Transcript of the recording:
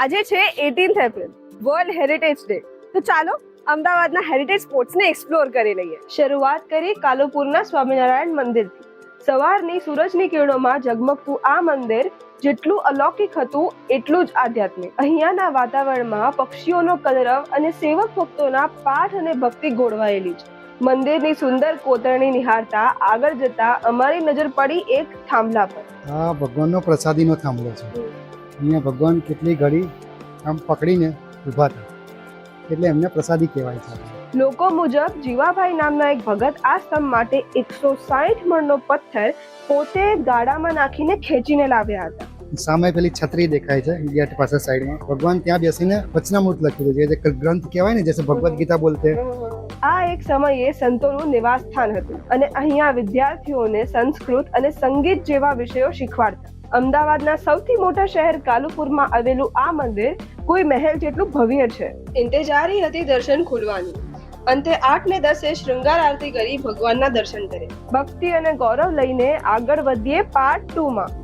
આજે છે 18th April, world heritage day. તો ચાલો અમદાવાદના હેરિટેજ સ્પોટ્સને એક્સપ્લોર કરી લઈએ. શરૂઆત કરી કાલુપુરના સ્વામિનારાયણ મંદિરથી. સવારની સૂરજની કિરણોમાં ઝગમગતું આ મંદિર જેટલું અલૌકિક હતું એટલું જ આધ્યાત્મિક. અહીંયાના વાતાવરણમાં પક્ષીઓનો કલરવ અને સેવક ભક્તોના પાઠ અને ભક્તિ ગોળવાયેલી છે. મંદિરની સુંદર કોતરણી નિહાળતા આગળ જતા અમારી નજર પડી એક થાંભલા પર. આ ભગવાનનો પ્રસાદીનો થાંભલો છે. અહીંયા ભગવાન કેટલી ઘડી આમ પકડીને ઊભા હતા, એટલે એમને પ્રસાદી કહેવાય છે. લોકો મુજબ જીવાભાઈ નામના એક ભગત આ સ્તંભ માટે 160 મણનો પથ્થર પોતે ગાડામાં નાખીને ખેંચીને લાવ્યા હતા. સામે પેલી છત્રી દેખાય છે ગેટ પાસે સાઈડમાં. ભગવાન ત્યાં બેસીને વચનામૃત લખ્યું છે, જે ગ્રંથ કહેવાય ને, જેસે ભગવદ ગીતા બોલતે. આ એક સમયે સંતોનું નિવાસ સ્થાન હતું અને અહીંયા વિદ્યાર્થીઓને સંસ્કૃત અને સંગીત જેવા વિષયો શીખવાડતા. અમદાવાદના સૌથી મોટા શહેર કાલુપુરમાં આવેલું આ મંદિર કોઈ મહેલ જેટલું ભવ્ય છે. ઇંતજારી હતી દર્શન ખુલવાની. અંતે 8:10 શૃંગાર આરતી કરી ભગવાનના દર્શન કરે. ભક્તિ અને ગૌરવ લઈને આગળ વધીએ પાર્ટ 2 માં.